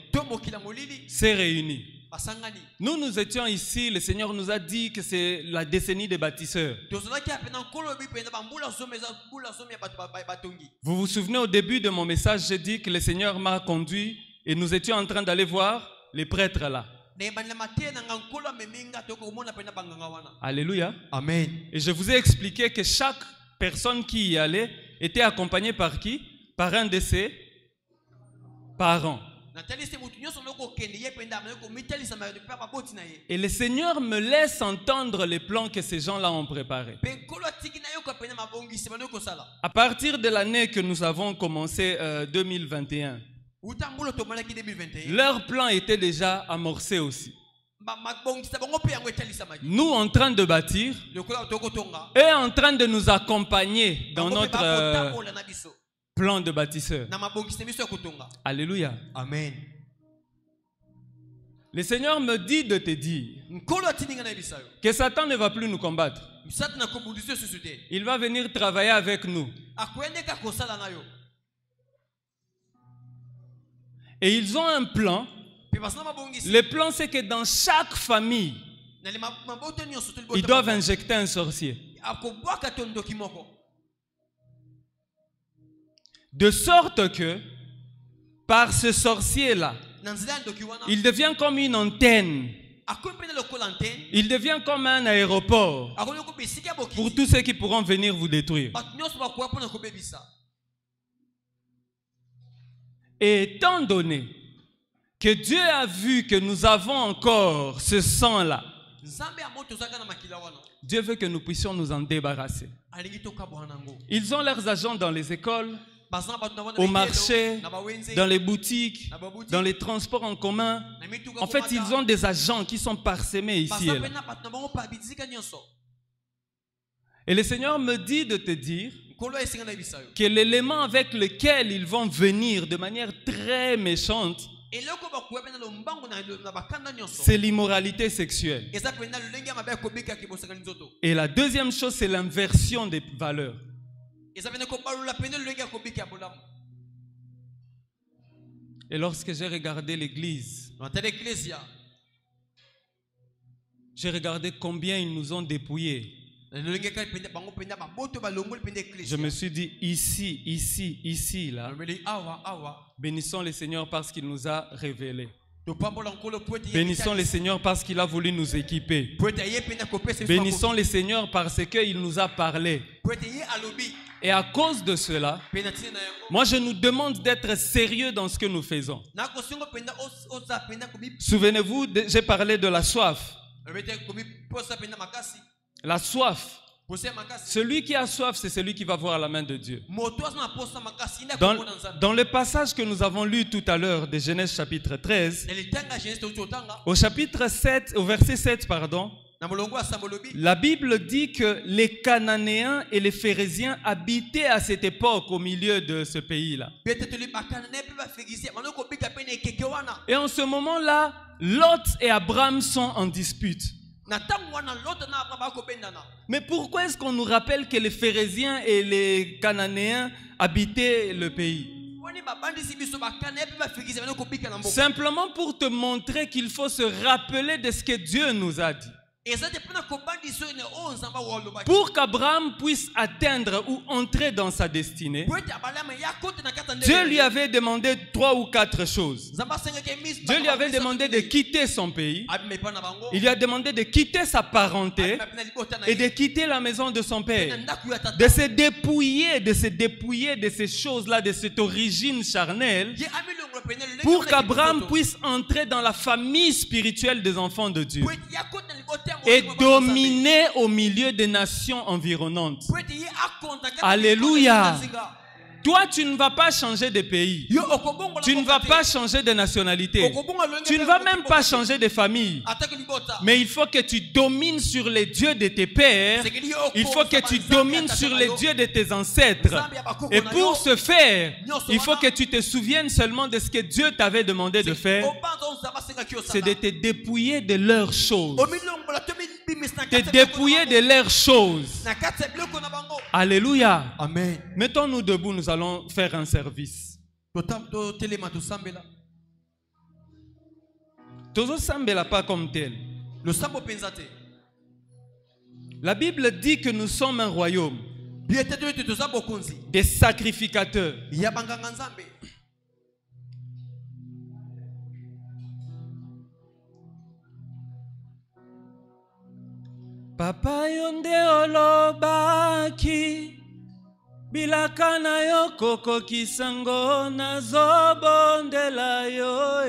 s'est réuni. basangani. Nous étions ici, le Seigneur nous a dit que c'est la décennie des bâtisseurs. Vous vous souvenez, au début de mon message, j'ai dit que le Seigneur m'a conduit et nous étions en train d'aller voir les prêtres là. Alléluia. Amen. Et je vous ai expliqué que chaque personne qui y allait était accompagnée par qui? Par un de ses parents. Et le Seigneur me laisse entendre les plans que ces gens-là ont préparés. À partir de l'année que nous avons commencé 2021, leur plan était déjà amorcé aussi. Nous en train de bâtir et en train de nous accompagner dans notre plan de bâtisseur. Alléluia. Amen. Le Seigneur me dit de te dire que Satan ne va plus nous combattre. Il va venir travailler avec nous. Et ils ont un plan. Le plan, c'est que dans chaque famille, ils doivent injecter un sorcier. De sorte que, par ce sorcier-là, il devient comme une antenne. Il devient comme un aéroport pour tous ceux qui pourront venir vous détruire. Et étant donné que Dieu a vu que nous avons encore ce sang-là, Dieu veut que nous puissions nous en débarrasser. Ils ont leurs agents dans les écoles, au marché, dans les boutiques, dans les transports en commun. En fait, ils ont des agents qui sont parsemés ici et là. Et le Seigneur me dit de te dire que l'élément avec lequel ils vont venir de manière très méchante, c'est l'immoralité sexuelle. Et la deuxième chose, c'est l'inversion des valeurs. Et lorsque j'ai regardé l'église, j'ai regardé combien ils nous ont dépouillés. Je me suis dit, ici, là, bénissons le Seigneur parce qu'il nous a révélés. Bénissons le Seigneur parce qu'il a voulu nous équiper. Bénissons le Seigneur parce qu'il nous a parlé. Et à cause de cela, moi je nous demande d'être sérieux dans ce que nous faisons. Souvenez-vous, j'ai parlé de la soif. La soif. Celui qui a soif, c'est celui qui va voir la main de Dieu. Dans le passage que nous avons lu tout à l'heure de Genèse chapitre 13, au chapitre 7, au verset 7, pardon, la Bible dit que les Cananéens et les Phérésiens habitaient à cette époque au milieu de ce pays-là. Et en ce moment-là, Lot et Abraham sont en dispute. Mais pourquoi est-ce qu'on nous rappelle que les Phérésiens et les Cananéens habitaient le pays? Simplement pour te montrer qu'il faut se rappeler de ce que Dieu nous a dit. Pour qu'Abraham puisse atteindre ou entrer dans sa destinée, Dieu lui avait demandé 3 ou 4 choses. Dieu lui avait demandé de quitter son pays. Il lui a demandé de quitter sa parenté et de quitter la maison de son père. De se dépouiller de ces choses-là, de cette origine charnelle, pour qu'Abraham puisse entrer dans la famille spirituelle des enfants de Dieu et dominer au milieu des nations environnantes. Alléluia. Toi, tu ne vas pas changer de pays. Tu ne vas pas changer de nationalité. Tu ne vas même pas changer de famille. Mais il faut que tu domines sur les dieux de tes pères. Il faut que tu domines sur les dieux de tes ancêtres. Et pour ce faire, il faut que tu te souviennes seulement de ce que Dieu t'avait demandé de faire. C'est de te dépouiller de leurs choses. Te dépouiller de leurs choses. Alléluia. Amen. Mettons-nous debout, nous allons faire un service. Tozo sambela pas comme tel. Le sambo penzate. La Bible dit que nous sommes un royaume. Des sacrificateurs. Papa yonde olobaki bilaka na yo koko kisango na zobondela yo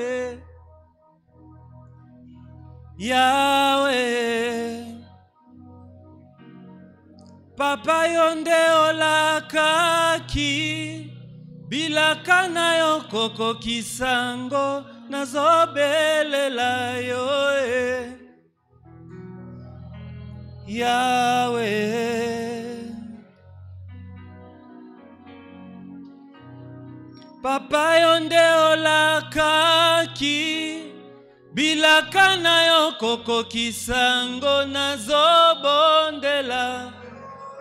Yahweh. Papa yonde olakaki bilaka na yo koko kisango na zobelela yo Yahweh. Papa yonde olakaki bilaka na yo koko kisango na zobondela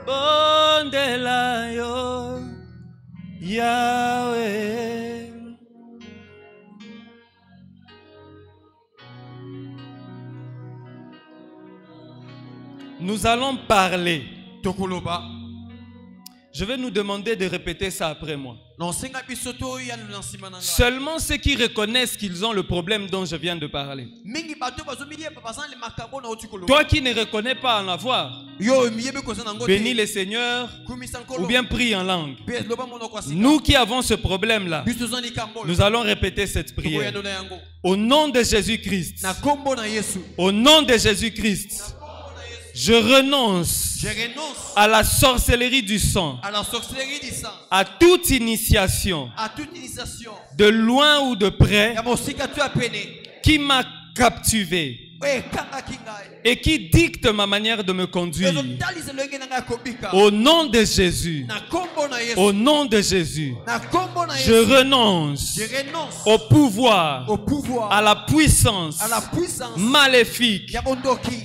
bondela yo Yahweh. Nous allons parler. Je vais nous demander de répéter ça après moi. Seulement ceux qui reconnaissent qu'ils ont le problème dont je viens de parler. Toi qui ne reconnais pas en avoir, bénis le Seigneur ou bien prie en langue. Nous qui avons ce problème-là, nous allons répéter cette prière. Au nom de Jésus-Christ. Au nom de Jésus-Christ. Je renonce à la sorcellerie du sang, à toute initiation, de loin ou de près, qui m'a captivé et qui dicte ma manière de me conduire. Au nom de Jésus, au nom de Jésus, je renonce au pouvoir, à la puissance maléfique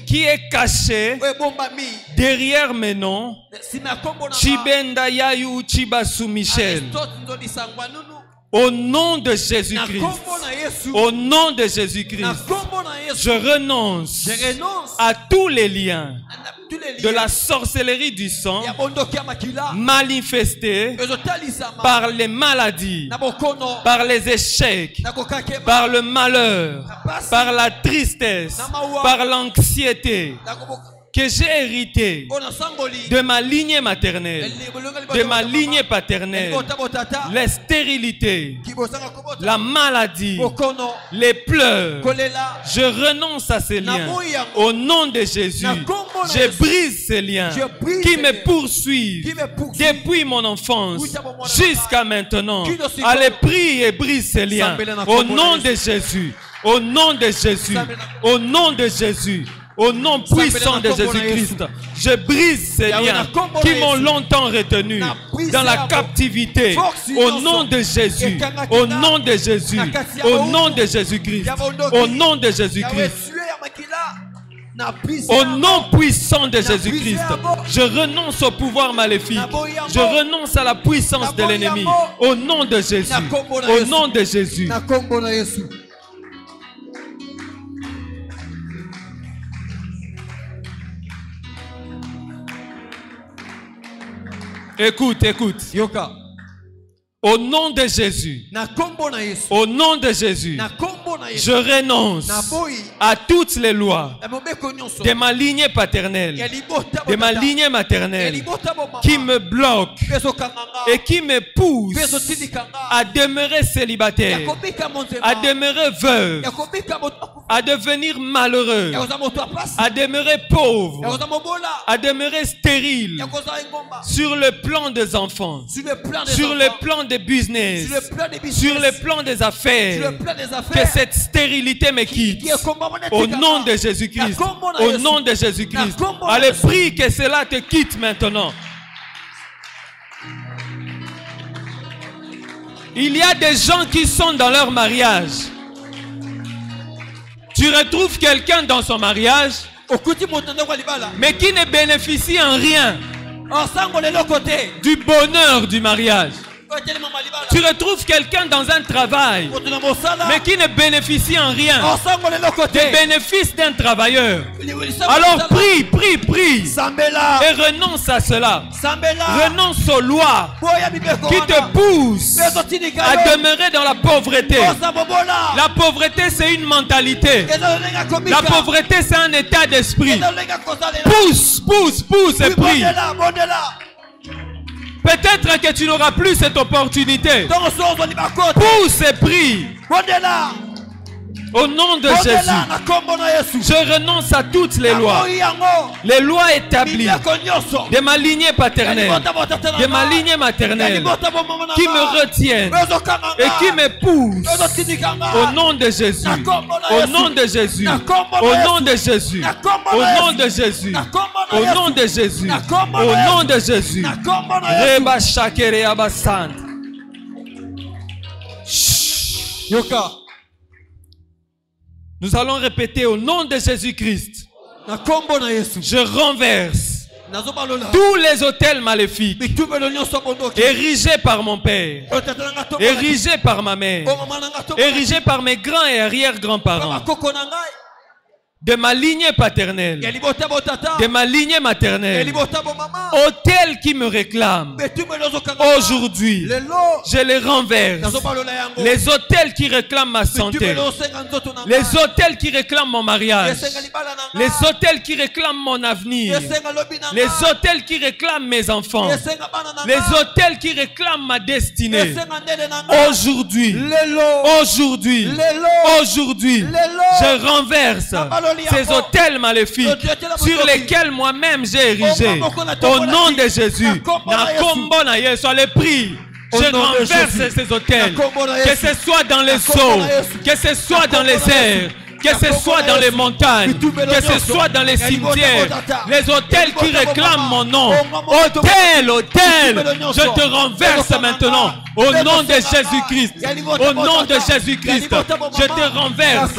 qui est cachée derrière mes noms, Chibenda Yayu Chibasu Michel. Au nom de Jésus-Christ, au nom de Jésus-Christ, je renonce à tous les liens de la sorcellerie du sang manifestés par les maladies, par les échecs, par le malheur, par la tristesse, par l'anxiété que j'ai hérité de ma lignée maternelle, de ma lignée paternelle, les stérilités, la maladie, les pleurs. Je renonce à ces liens. Au nom de Jésus, je brise ces liens qui me poursuivent depuis mon enfance jusqu'à maintenant. Allez, prie et brise ces liens. Au nom de Jésus, au nom de Jésus, au nom de Jésus. Au nom puissant de Jésus-Christ, je brise ces liens qui m'ont longtemps retenu dans la captivité. Au nom de Jésus, au nom de Jésus, au nom de Jésus-Christ, au nom de Jésus-Christ. Au nom puissant de Jésus-Christ, je renonce au pouvoir maléfique. Je renonce à la puissance de l'ennemi. Au nom de Jésus, au nom de Jésus. Écoute, écoute. Yoka. Au nom de Jésus, au nom de Jésus, je renonce à toutes les lois de ma lignée paternelle, de ma lignée maternelle, qui me bloquent et qui me poussent à demeurer célibataire, à demeurer veuve, à devenir malheureux, à demeurer pauvre, à demeurer stérile, sur le plan des enfants, sur le plan des business, sur le plan des affaires, que cette stérilité me quitte. Au nom de Jésus-Christ, au nom de Jésus-Christ. Allez, prie que cela te quitte maintenant. Il y a des gens qui sont dans leur mariage. Tu retrouves quelqu'un dans son mariage, mais qui ne bénéficie en rien du bonheur du mariage. Tu retrouves quelqu'un dans un travail, mais qui ne bénéficie en rien des bénéfices d'un travailleur. Alors prie, prie, prie. Et renonce à cela. Renonce aux lois qui te poussent à demeurer dans la pauvreté. La pauvreté, c'est une mentalité. La pauvreté, c'est un état d'esprit. Pousse, pousse, pousse et prie. Peut-être que tu n'auras plus cette opportunité. Pousse et prie. Au nom de Jésus, je renonce à toutes les lois établies de ma lignée paternelle, de ma lignée maternelle, qui me retiennent et qui me poussent. Au nom de Jésus, au nom de Jésus, au nom de Jésus, au nom de Jésus, au nom de Jésus, au nom de Jésus. Reba shakere abasant. Yoka. Nous allons répéter au nom de Jésus-Christ. Je renverse tous les autels maléfiques érigés par mon père, érigés par ma mère, érigés par mes grands et arrière-grands-parents, de ma lignée paternelle, de ma lignée maternelle, autels qui me réclament. Aujourd'hui, je les renverse. Les autels qui réclament ma santé, les autels qui réclament mon mariage, les autels qui réclament mon avenir, les autels qui réclament mes enfants, les autels qui réclament ma destinée. Aujourd'hui, aujourd'hui, aujourd'hui, je renverse ces autels maléfiques sur lesquels moi-même j'ai érigé. Au nom de Jésus, les prix. Je renverse ces autels, que ce soit dans les eaux, que ce soit dans les airs, que ce soit dans les montagnes, que ce soit dans les cimetières, les autels qui réclament mon nom. Autel, autel, je te renverse maintenant. Au nom de Jésus-Christ, au nom de Jésus-Christ, je te renverse.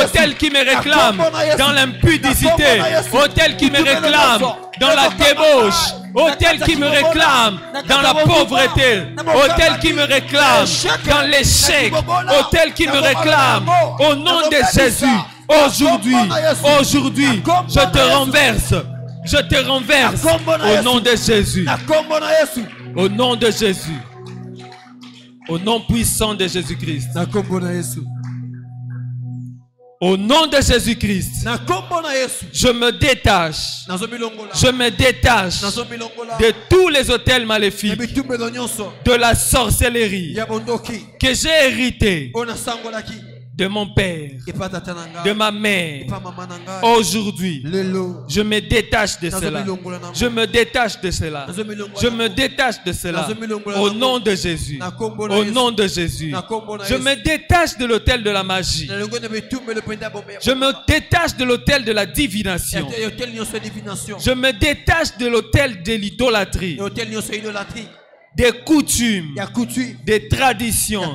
Autel qui me réclame dans l'impudicité, autel qui me réclame dans la débauche, autel qui me réclame dans la pauvreté, autel qui me réclame dans l'échec, autel qui me réclame au nom de Jésus. Aujourd'hui, aujourd'hui, je te renverse. Je te renverse au nom de Jésus. Au nom de Jésus. Au nom puissant de Jésus-Christ. Au nom de Jésus-Christ, je me détache de tous les autels maléfiques, de la sorcellerie que j'ai hérité de mon père, de ma mère. Aujourd'hui, je me détache de cela. Je me détache de cela. Je me détache de cela. Au nom de Jésus. Au nom de Jésus. Je me détache de l'autel de la magie. Je me détache de l'autel de la divination. Je me détache de l'autel de l'idolâtrie. Des coutumes, des traditions,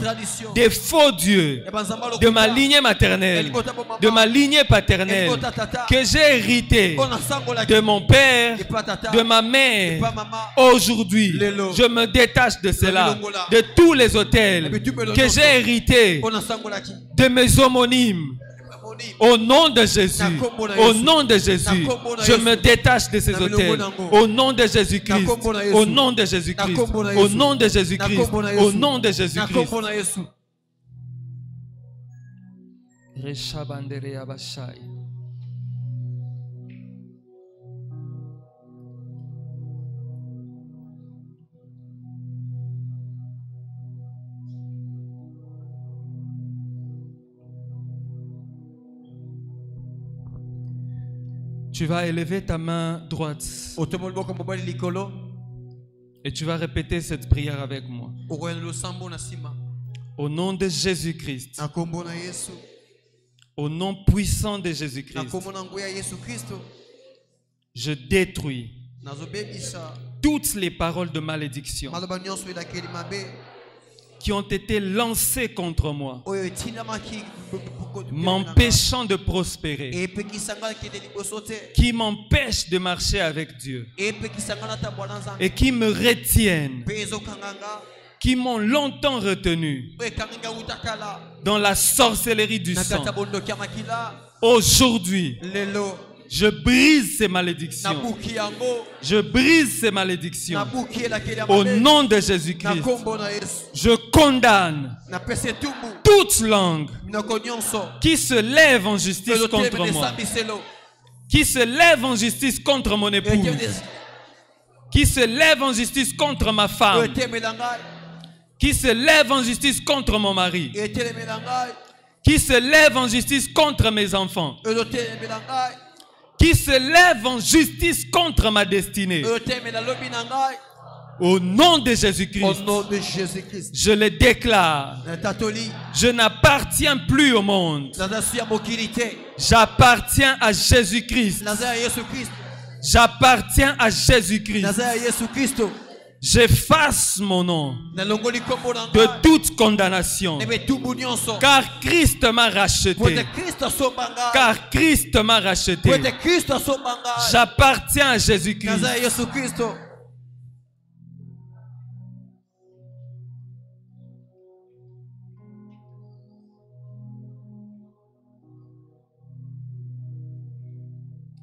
des faux dieux de ma lignée maternelle, de ma lignée paternelle, que j'ai hérité de mon père, de ma mère. Aujourd'hui, je me détache de cela, de tous les autels que j'ai hérité de mes homonymes. Au nom de Jésus, au nom de Jésus, je me détache de ces autels. Au nom de Jésus-Christ, au nom de Jésus-Christ, au nom de Jésus-Christ, au nom de Jésus-Christ. Tu vas élever ta main droite et tu vas répéter cette prière avec moi. Au nom de Jésus-Christ, au nom puissant de Jésus-Christ, je détruis toutes les paroles de malédiction qui ont été lancées contre moi, m'empêchant de prospérer, qui m'empêchent de marcher avec Dieu et qui me retiennent, qui m'ont longtemps retenu dans la sorcellerie du sang. Aujourd'hui, je brise ces malédictions. Je brise ces malédictions. Au nom de Jésus-Christ, je condamne toute langue qui se lève en justice contre moi, qui se lève en justice contre mon épouse, qui se lève en justice contre ma femme, qui se lève en justice contre mon mari, qui se lève en justice contre mes enfants, qui se lève en justice contre ma destinée. Au nom de Jésus-Christ, je le déclare. Je n'appartiens plus au monde. J'appartiens à Jésus-Christ. J'appartiens à Jésus-Christ. J'efface mon nom de toute condamnation. Car Christ m'a racheté. Car Christ m'a racheté. J'appartiens à Jésus-Christ.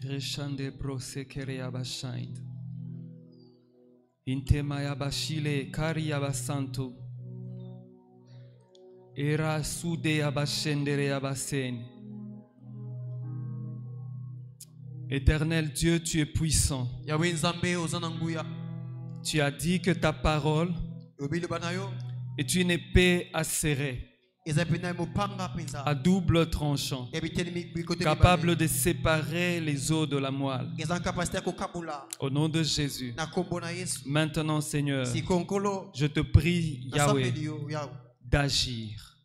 Reshande prosekere abashain. Intema yabashile kari yabasanto. Era sude yabashendere yabasene. Éternel Dieu, tu es puissant. Tu as dit que ta parole est une épée acérée, à double tranchant, capable de séparer les os de la moelle. Au nom de Jésus, maintenant Seigneur, je te prie, Yahweh, d'agir,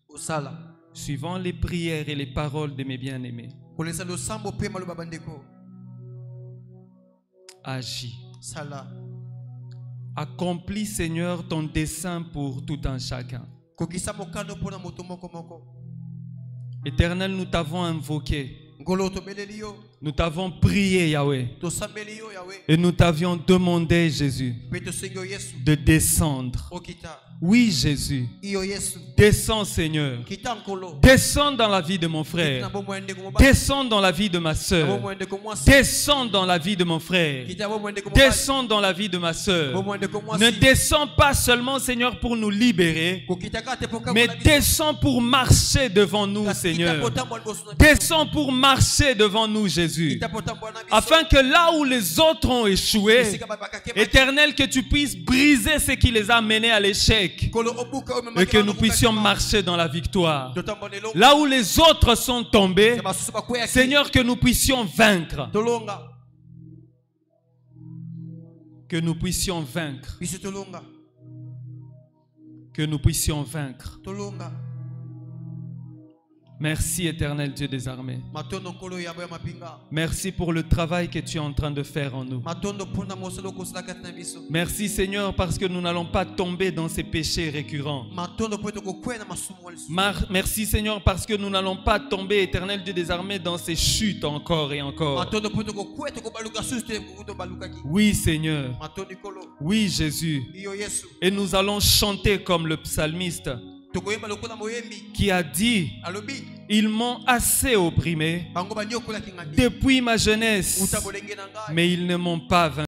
suivant les prières et les paroles de mes bien-aimés. Agis. Accomplis, Seigneur, ton dessein pour tout un chacun. Éternel, nous t'avons invoqué. Nous t'avons prié, Yahweh. Et nous t'avions demandé, Jésus, de descendre. Oui, Jésus. Descends, Seigneur. Descends dans la vie de mon frère. Descends dans la vie de ma soeur. Descends dans la vie de mon frère. Descends dans la vie de ma soeur. Ne descends pas seulement, Seigneur, pour nous libérer, mais descends pour marcher devant nous, Seigneur. Descends pour marcher devant nous, Jésus. Afin que là où les autres ont échoué, Éternel, que tu puisses briser ce qui les a menés à l'échec. Et que nous puissions marcher dans la victoire. Là où les autres sont tombés, Seigneur, que nous puissions vaincre. Que nous puissions vaincre. Que nous puissions vaincre. Merci, Éternel Dieu des armées. Merci pour le travail que tu es en train de faire en nous. Merci, Seigneur, parce que nous n'allons pas tomber dans ces péchés récurrents. Merci, Seigneur, parce que nous n'allons pas tomber, Éternel Dieu des armées, dans ces chutes encore et encore. Oui, Seigneur. Oui, Jésus. Et nous allons chanter comme le psalmiste qui a dit: ils m'ont assez opprimé depuis ma jeunesse, mais ils ne m'ont pas vaincu.